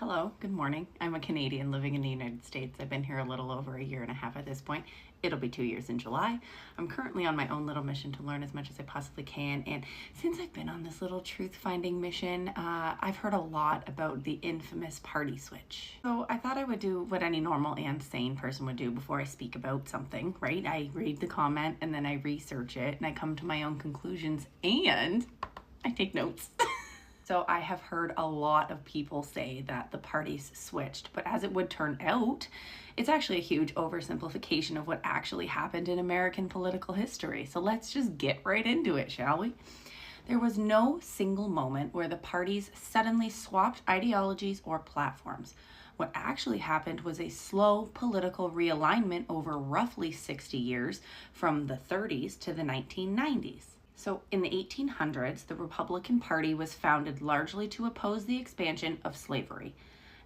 Hello, good morning. I'm a Canadian living in the United States. I've been here a little over a year and a half at this point. It'll be 2 years in July. I'm currently on my own little mission to learn as much as I possibly can. And since I've been on this little truth-finding mission, I've heard a lot about the infamous party switch. So I thought I would do what any normal and sane person would do before I speak about something, right? I read the comment and then I research it and I come to my own conclusions and I take notes. So I have heard a lot of people say that the parties switched, but as it would turn out, it's actually a huge oversimplification of what actually happened in American political history. So let's just get right into it, shall we? There was no single moment where the parties suddenly swapped ideologies or platforms. What actually happened was a slow political realignment over roughly 60 years from the 30s to the 1990s. So in the 1800s, the Republican Party was founded largely to oppose the expansion of slavery.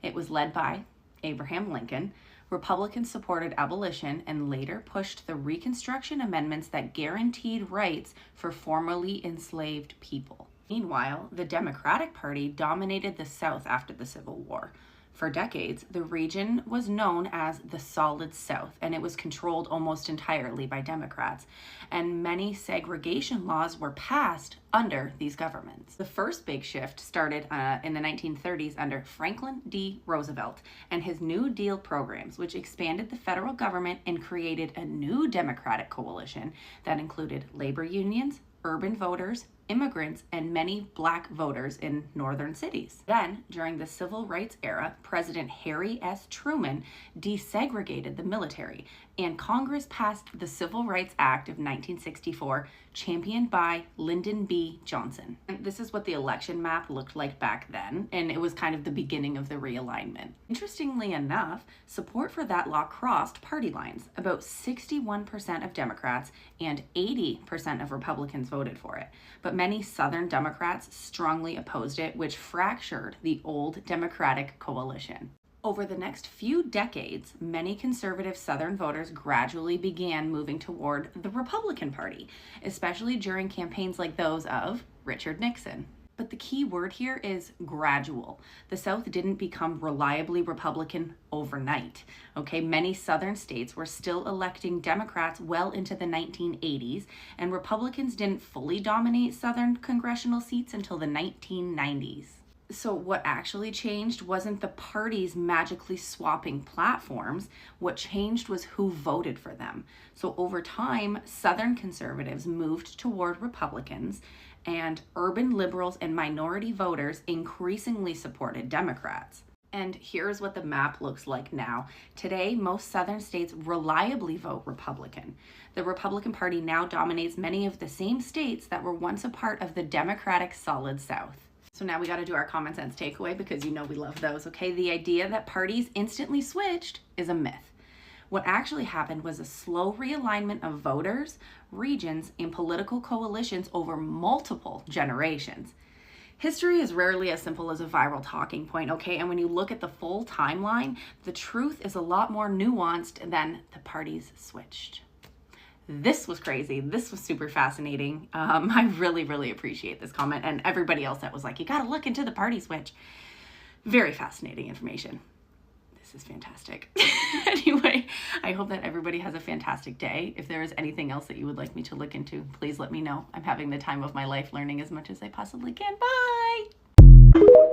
It was led by Abraham Lincoln. Republicans supported abolition and later pushed the Reconstruction Amendments that guaranteed rights for formerly enslaved people. Meanwhile, the Democratic Party dominated the South after the Civil War. For decades, the region was known as the Solid South, and it was controlled almost entirely by Democrats, and many segregation laws were passed under these governments. The first big shift started in the 1930s under Franklin D. Roosevelt and his New Deal programs, which expanded the federal government and created a new Democratic coalition that included labor unions, urban voters, immigrants, and many black voters in northern cities. Then, during the Civil Rights era, President Harry S. Truman desegregated the military, and Congress passed the Civil Rights Act of 1964, championed by Lyndon B. Johnson. And this is what the election map looked like back then, and it was kind of the beginning of the realignment. Interestingly enough, support for that law crossed party lines. About 61% of Democrats and 80% of Republicans voted for it. But many Southern Democrats strongly opposed it, which fractured the old Democratic coalition. Over the next few decades, many conservative Southern voters gradually began moving toward the Republican Party, especially during campaigns like those of Richard Nixon. But the key word here is gradual. The South didn't become reliably Republican overnight. Okay, many Southern states were still electing Democrats well into the 1980s, and Republicans didn't fully dominate Southern congressional seats until the 1990s. So what actually changed wasn't the parties magically swapping platforms. What changed was who voted for them. So over time, Southern conservatives moved toward Republicans, and urban liberals and minority voters increasingly supported Democrats. And here's what the map looks like now. Today, most Southern states reliably vote Republican. The Republican Party now dominates many of the same states that were once a part of the Democratic Solid South. So now we got to do our common sense takeaway because you know we love those, okay? The idea that parties instantly switched is a myth. What actually happened was a slow realignment of voters, regions, and political coalitions over multiple generations. History is rarely as simple as a viral talking point, okay? And when you look at the full timeline, the truth is a lot more nuanced than the parties switched. This was crazy. This was super fascinating. I really appreciate this comment and everybody else that was like, you got to look into the party switch. Very fascinating information. This is fantastic. Anyway, I hope that everybody has a fantastic day. If there is anything else that you would like me to look into, please let me know. I'm having the time of my life learning as much as I possibly can. Bye!